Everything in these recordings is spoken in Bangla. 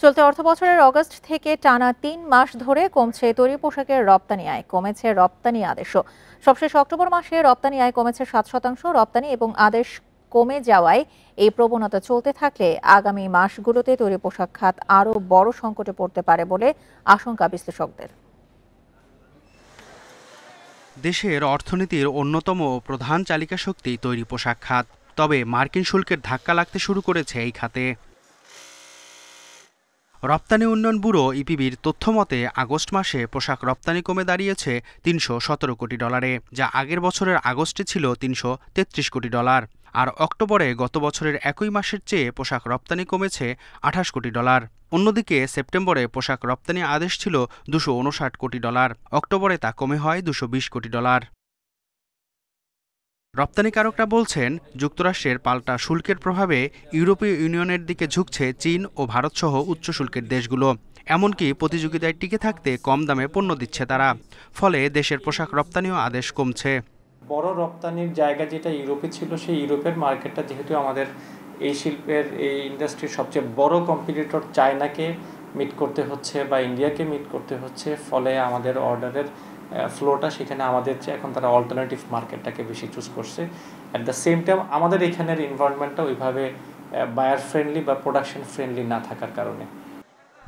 চলতি অর্থবছরের অগস্ট থেকে টানা ৩ মাস ধরে কমছে তৈরি পোশাকের রপ্তানি আয়, কমেছে রপ্তানি আদেশও। সবশেষ অক্টোবর মাসে রপ্তানি আয় কমেছে ৭%। রপ্তানি এবং আদেশ কমে যাওয়ায় এই প্রবণতা চলতে থাকলে আগামী মাসগুলোতে তৈরি পোশাক খাত আরও বড় সংকটে পড়তে পারে বলে আশঙ্কা বিশ্লেষকদের। দেশের অর্থনীতির অন্যতম ও প্রধান চালিকা শক্তি তৈরি পোশাক খাত। তবে মার্কিন শুল্কের ধাক্কা লাগতে শুরু করেছে এই খাতে। রপ্তানি উন্নয়ন ব্যুরো ইপিবির তথ্য মতে আগস্ট মাসে পোশাক রপ্তানি কমে দাঁড়িয়েছে $৩১৭ কোটি, যা আগের বছরের আগস্টে ছিল $৩33 কোটি। আর অক্টোবরে গত বছরের একই মাসের চেয়ে পোশাক রপ্তানি কমেছে $28 কোটি। অন্যদিকে সেপ্টেম্বরে পোশাক রপ্তানি আদেশ ছিল $259 কোটি, অক্টোবরে তা কমে হয় $220 কোটি। রপ্তানিকারকরা বলছেন, যুক্তরাষ্ট্রের পাল্টা শুল্কের প্রভাবে ইউরোপীয় ইউনিয়নের দিকে ঝুঁকছে চীন ও ভারতসহ উচ্চ শুল্কের দেশগুলো। এমনকি প্রতিযোগিতায় টিকে থাকতে কম দামে পণ্য দিচ্ছে তারা। ফলে দেশের পোশাক রপ্তানিও আদেশ কমছে। বড় রপ্তানির জায়গা যেটা ইউরোপে ছিল, সেই ইউরোপের মার্কেটটা যেহেতু আমাদের এই শিল্পের এই ইন্ডাস্ট্রির সবচেয়ে বড় কম্পিটিটর চায়নাকে মিট করতে হচ্ছে বা ইন্ডিয়াকে মিট করতে হচ্ছে, ফলে আমাদের অর্ডারের ফ্লোটা সেখানে আমাদের চেয়ে এখন তারা অল্টারনেটিভ মার্কেটটাকে বেশি চুজ করছে। অ্যাট দ্য সেম টাইম আমাদের এখানের এনভায়রনমেন্টটা ওইভাবে বায়ার ফ্রেন্ডলি বা প্রোডাকশন ফ্রেন্ডলি না থাকার কারণে।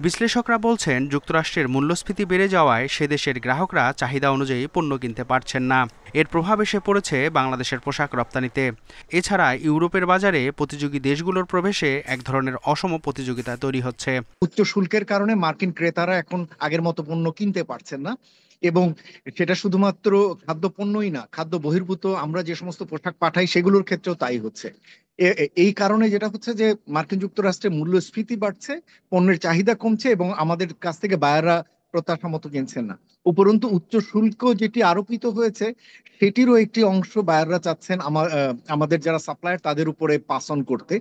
বিশ্লেষকরা বলছেন, যুক্তরাষ্ট্রের মূল্যস্ফীতি বেড়ে যাওয়ায় সে দেশের গ্রাহকরা চাহিদা অনুযায়ী পণ্য কিনতে পারছেন না। এর প্রভাব এসে পড়েছে বাংলাদেশের পোশাক রপ্তানিতে। এছাড়া ইউরোপের বাজারে প্রতিযোগী দেশগুলোর প্রবেশে এক ধরনের অসম প্রতিযোগিতা তৈরি হচ্ছে। উচ্চ শুল্কের কারণে মার্কিন ক্রেতারা এখন আগের মতো পণ্য কিনতে পারছেন না, এবং সেটা শুধুমাত্র খাদ্যপণ্যই না, খাদ্য বহির্ভূত আমরা যে সমস্ত পোশাক পাঠাই সেগুলোর ক্ষেত্রেও তাই হচ্ছে। এই কারণে যেটা হচ্ছে যে মার্কিন যুক্তরাষ্ট্রে মূল্যস্ফীতি বাড়ছে, পণ্যের চাহিদা কমছে এবং আমাদের কাছ থেকে বায়াররা প্রত্যাশা মতো কিনছেন না। উপরন্তু উচ্চ শুল্ক যেটি আরোপিত হয়েছে সেটিরও একটি অংশ বায়াররা চাচ্ছেন আমাদের যারা সাপ্লায়ার তাদের উপরে পাস অন করতে।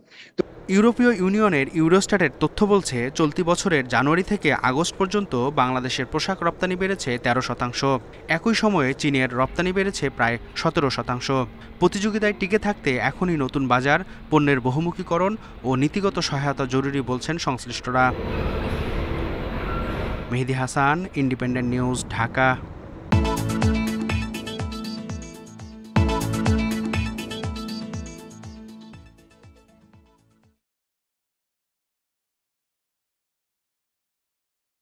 ইউরোপীয় ইউনিয়নের ইউরোস্ট্যাটের তথ্য বলছে, চলতি বছরের জানুয়ারি থেকে আগস্ট পর্যন্ত বাংলাদেশের পোশাক রপ্তানি বেড়েছে 13%। একই সময়ে চীনের রপ্তানি বেড়েছে প্রায় 17%। প্রতিযোগিতায় টিকে থাকতে এখনই নতুন বাজার, পণ্যের বহুমুখীকরণ ও নীতিগত সহায়তা জরুরি বলছেন সংশ্লিষ্টরা। মেহেদী হাসান, ইন্ডিপেন্ডেন্ট নিউজ, ঢাকা।